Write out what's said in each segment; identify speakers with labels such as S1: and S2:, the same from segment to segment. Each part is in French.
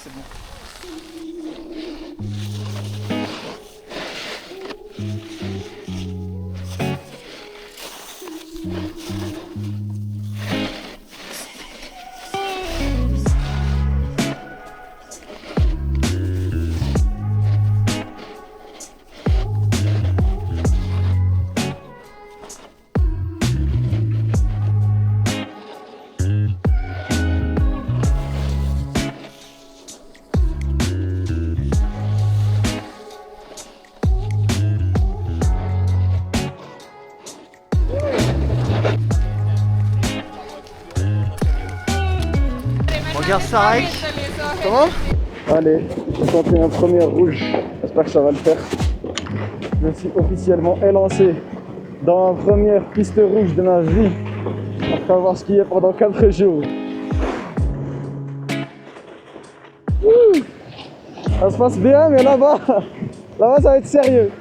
S1: c'est bon. Regarde Sarek. Comment?
S2: Allez, j'ai tenté un premier rouge. J'espère que ça va le faire. Je me suis officiellement élancé dans la première piste rouge de ma vie après avoir skié pendant 4 jours. Ouh, ça se passe bien, mais là-bas, ça va être sérieux.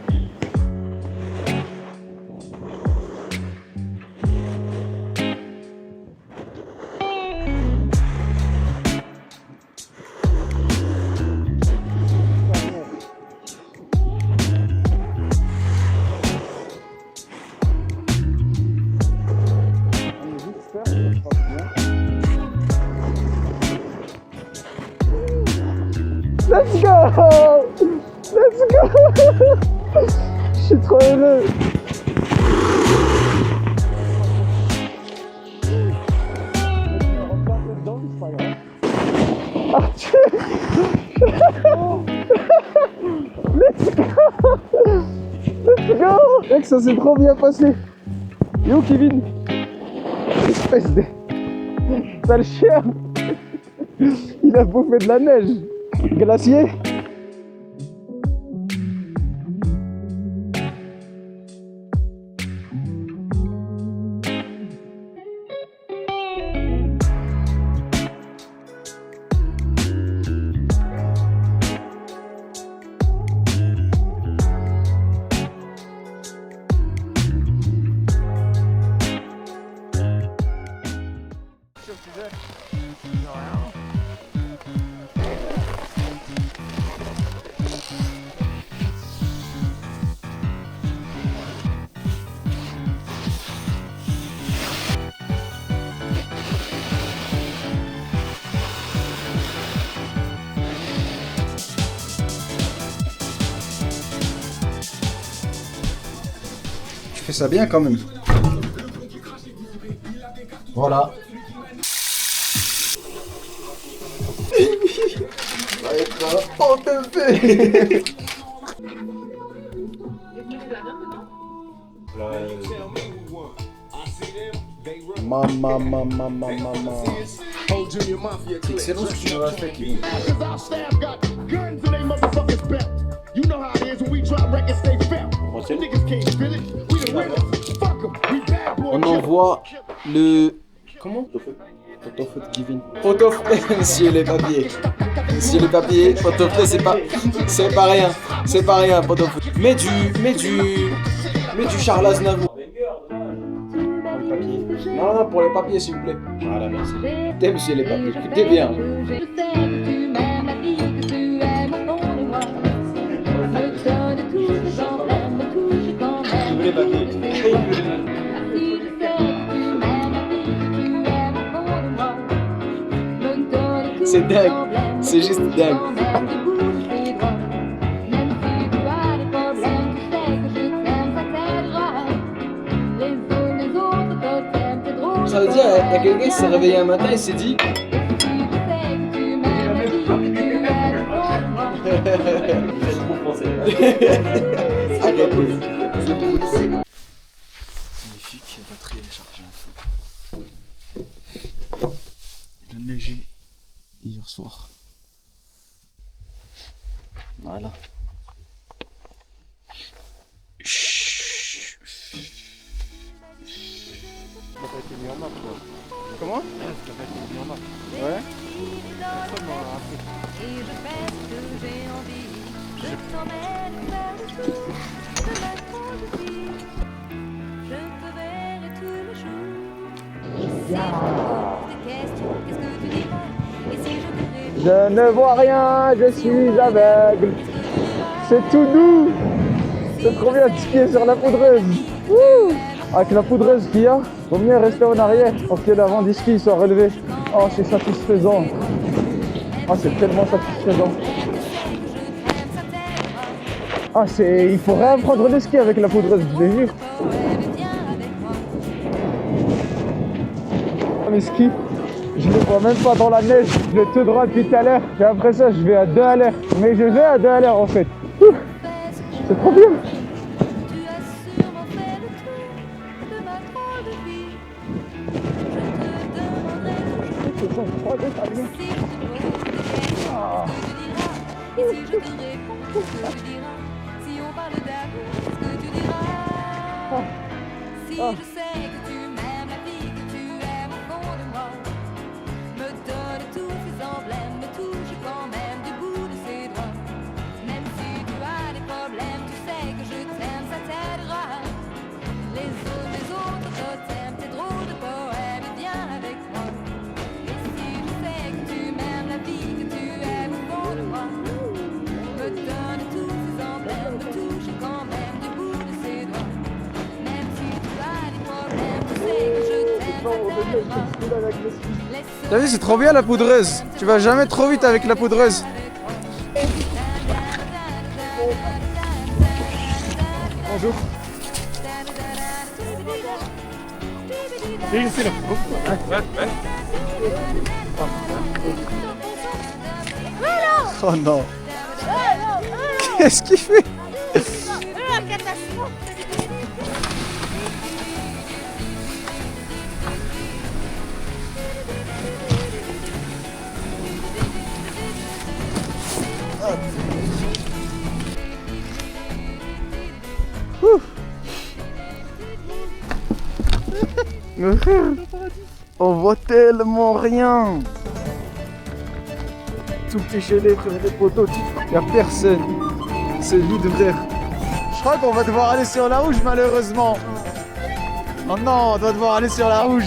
S2: Let's go! Let's go! Je suis trop heureux! Arthur! Let's go! Let's go! Mec, ça s'est trop bien passé! Yo Kevin! Espèce de... sale chien! Il a bouffé de la neige! Glacier.
S1: Tu fais ça bien quand même. Voilà. On te fait. Maman. C'est excellent ce que tu m'as fait, Kevin. On envoie le... Comment? Photofoot Kevin. Photofoot, monsieur les papiers. Monsieur les papiers, photofoot c'est pas rien. C'est pas rien, photofoot. Mets du Charles Aznavour. Non, pour les papiers s'il vous plaît. Voilà, merci. Écoutez monsieur les papiers, écoutez bien. Les papiers. C'est dingue, c'est juste dingue. Ça veut dire, il y a quelqu'un qui s'est réveillé un matin et s'est dit... Magnifique, la batterie est chargée en feu. Il a neigé hier soir. Voilà.
S2: Ça n'a pas été mis en marche, quoi.
S1: Comment?
S2: Ça n'a pas été mis en marche.
S1: Ouais.
S2: Personne m'en a appris.
S3: Et je fais ce que j'ai envie. Je t'emmène vers le jour. Je m'aime quand je suis. Je te verrai tous les jours. Et si je te pose des questions, qu'est-ce que tu diras? Et si je te réponds
S2: Je ne vois rien, je suis aveugle. C'est tout doux. C'est trop bien de skier sur la poudreuse. Wouh. Avec la poudreuse qu'il y a, vaut mieux rester en arrière pour que l'avant du ski soit relevé. Oh, c'est satisfaisant. Oh, c'est tellement satisfaisant. Ah, il faut réapprendre le ski avec la poudreuse, je te jure. Mes skis, je les vois même pas dans la neige. Je vais tout droit depuis tout à l'heure. Et après ça, je vais à 2 à l'heure. Mais je vais à 2 à l'heure en fait. Ouh. C'est trop bien. Ah.
S3: Et si je te réponds, qu'est-ce que tu diras? Si on parle d'amour, qu'est-ce que tu diras? Si je sais que tu m'aimes, la vie que tu aimes au fond de moi me donne tous ces emblèmes, me touche quand même du bout de ses doigts. Même si tu as des problèmes, tu sais que je t'aime, ça t'aidera. Les autres t'aiment, tes drôles de poèmes, viens avec moi. Et si je sais que tu m'aimes, la vie que tu aimes au fond de moi me donne tous ces emblèmes, me touche quand même du bout de ses doigts. Même si tu as des problèmes, tu sais que je t'aime, ça t'aidera.
S2: T'as vu, c'est trop bien la poudreuse. Tu vas jamais trop vite avec la poudreuse. Bonjour.
S4: C'est là.
S2: Oh non. Qu'est-ce qu'il fait? Mais frère, on voit tellement rien. Tout est gelé, frère, les poteaux, y a personne. C'est vide, frère. Je crois qu'on va devoir aller sur la rouge, malheureusement. Oh non, on doit devoir aller sur la rouge.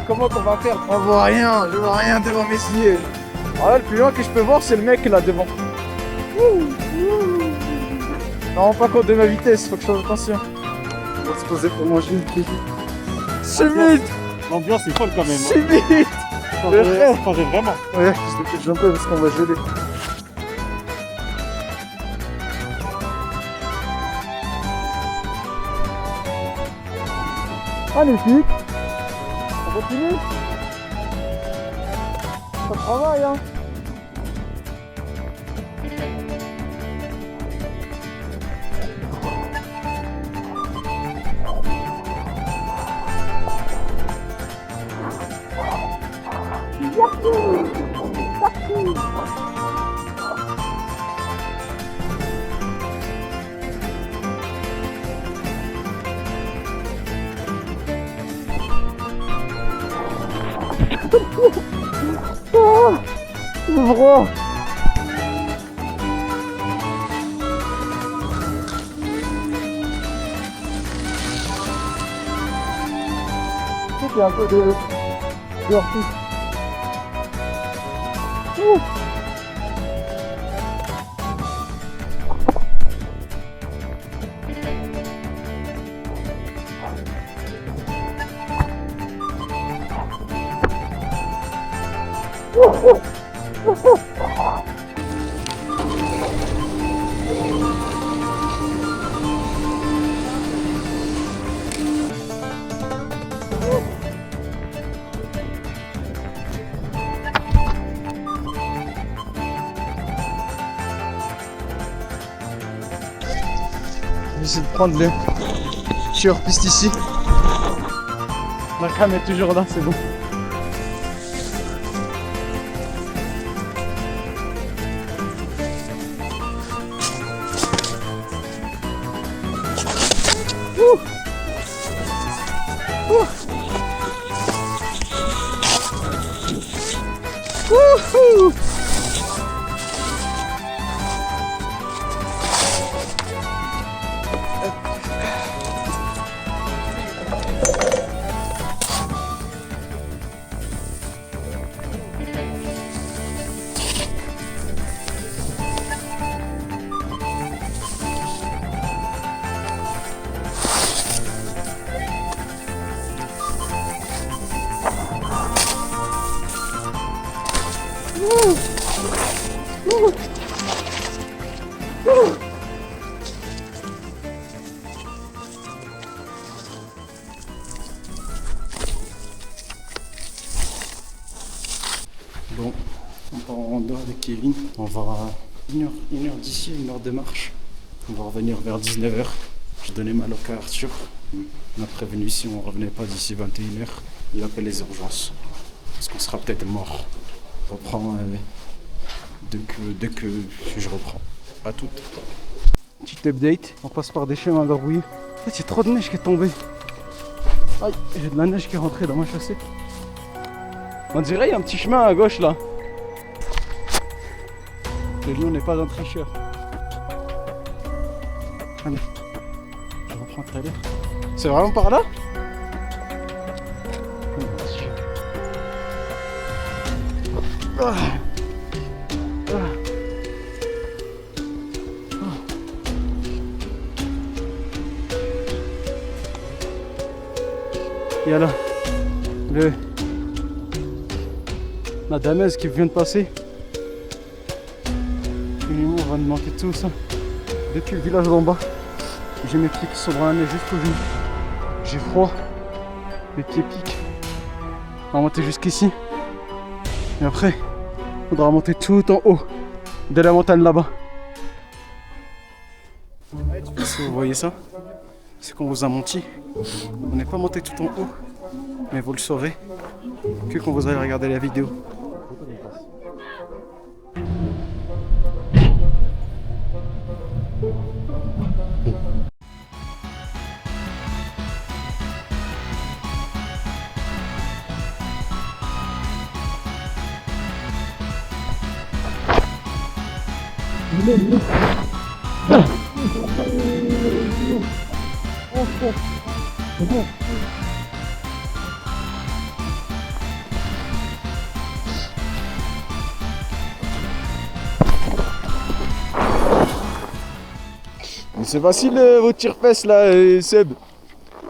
S2: Comment qu'on va faire? On voit rien, je vois rien devant mes yeux. Oh là, le plus loin que je peux voir, c'est le mec là devant. Non, pas compte de ma vitesse, faut que je fasse attention. On va se poser pour manger une petite. C'est vite.
S4: L'ambiance est folle quand même.
S2: C'est vite.
S4: Ça changeait vraiment.
S2: Ouais, je te pitch un peu parce qu'on va geler. Magnifique. On continue. Ça travaille, hein. Ah, le froid. Il y a un peu de hors-piste. J'essaie de prendre le hors-piste ici. La cam est toujours là, c'est bon. Wouhou!
S1: Bon, on part en rando avec Kevin. On va une heure d'ici, une heure de marche. On va revenir vers 19h. Je donnais ma loc à Arthur. On a prévenu si on ne revenait pas d'ici 21h, il appelle les urgences. Parce qu'on sera peut-être mort. Je reprends dès que je reprends. À toutes.
S2: Petite update, on passe par des chemins gargouillés. En fait, il y a trop de neige qui est tombée. Aïe, j'ai de la neige qui est rentrée dans ma chaussée. On dirait qu'il y a un petit chemin à gauche là. Le lion n'est pas un tricheur. Allez, je reprends tout à l'heure. C'est vraiment par là? Ah. Ah. Il y a là la dameuse qui vient de passer. Et nous, on va nous manquer de tout ça. Depuis le village d'en bas, j'ai mes pieds qui sont dans la neige jusqu'au genou. J'ai froid, mes pieds piquent. On va monter jusqu'ici. Et après, il faudra monter tout en haut de la montagne là-bas. Si vous voyez ça, c'est qu'on vous a menti. On n'est pas monté tout en haut, mais vous le saurez que quand vous allez regarder la vidéo. C'est facile votre tire-fesse là, Seb.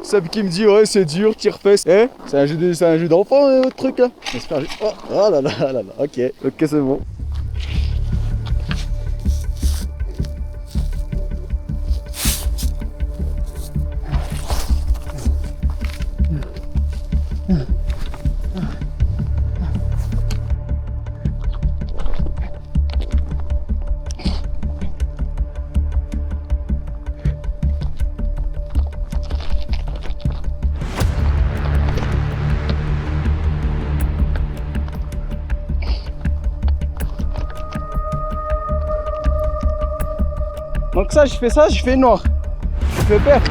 S2: Seb qui me dit ouais c'est dur, tire-fesse. Eh, c'est un jeu d'enfant votre truc là. J'espère. Oh là là, ok, c'est bon. Donc ça, je fais noir. Je fais vert.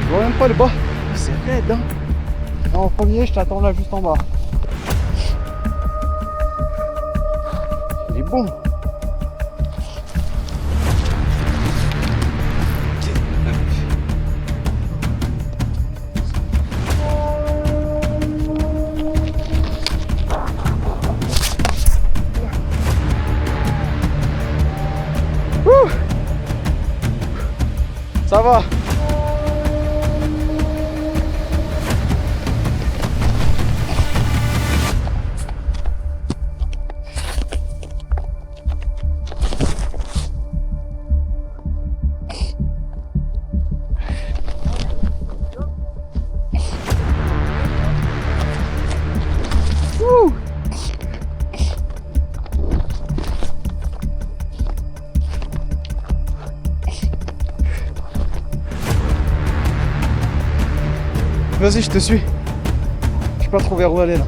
S2: Je vois même pas le bas. C'est raide, hein. En premier, je t'attends là juste en bas. Il est bon. Ça va. Vas-y, je te suis. Je sais pas trop vers où aller là.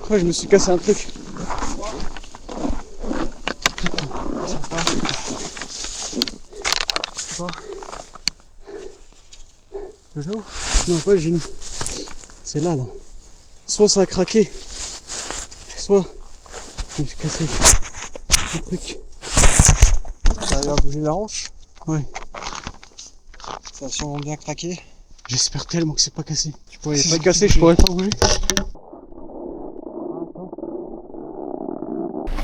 S2: Après, je me suis cassé un truc. Là où? Non, pas le genou. C'est là, là. Soit ça a craqué, soit je me suis cassé un truc. T'arrives à bouger la hanche?
S5: Oui.
S2: Ça a sûrement bien craqué.
S5: J'espère tellement que c'est pas cassé.
S2: Tu pourrais
S5: Si
S2: pas
S5: c'est cassé, je pourrais pas bouger.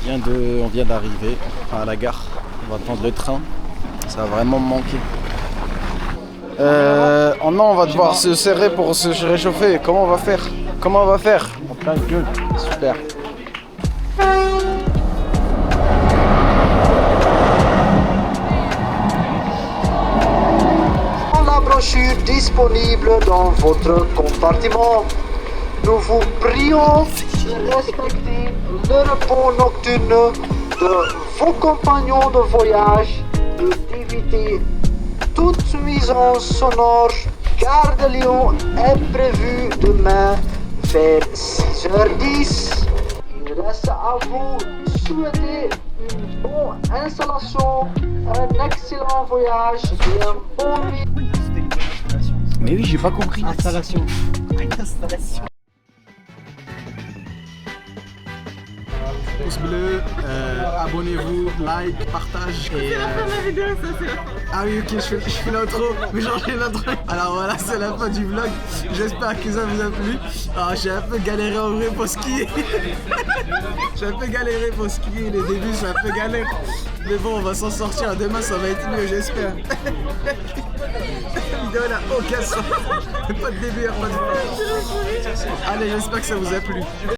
S1: On vient d'arriver à la gare. On va attendre le train. Ça va vraiment me manquer. Oh non, on va devoir se serrer pour se réchauffer. Comment on va faire? Comment on va faire? En plein gueule. Super.
S6: La brochure disponible dans votre compartiment. Nous vous prions de respecter le repos nocturne de vos compagnons de voyage et d'éviter toute nuisance sonore. Gare de Lyon est prévue demain vers 6h10. Il reste à vous de souhaiter une bonne installation, un excellent voyage et un bon week-end.
S1: Mais oui, j'ai pas compris.
S5: Installation.
S1: Pouce bleu, abonnez-vous, like, partage. Et, Ah oui, ok, je fais l'intro, mais genre j'ai l'intro. Alors voilà, c'est la fin du vlog. J'espère que ça vous a plu. Alors j'ai un peu galéré en vrai pour skier. J'ai un peu galéré pour skier, les débuts c'est un peu galère. Mais bon, on va s'en sortir. Demain ça va être mieux, j'espère. La vidéo n'a aucun sens. Pas de début, pas de fin. Allez, j'espère que ça vous a plu.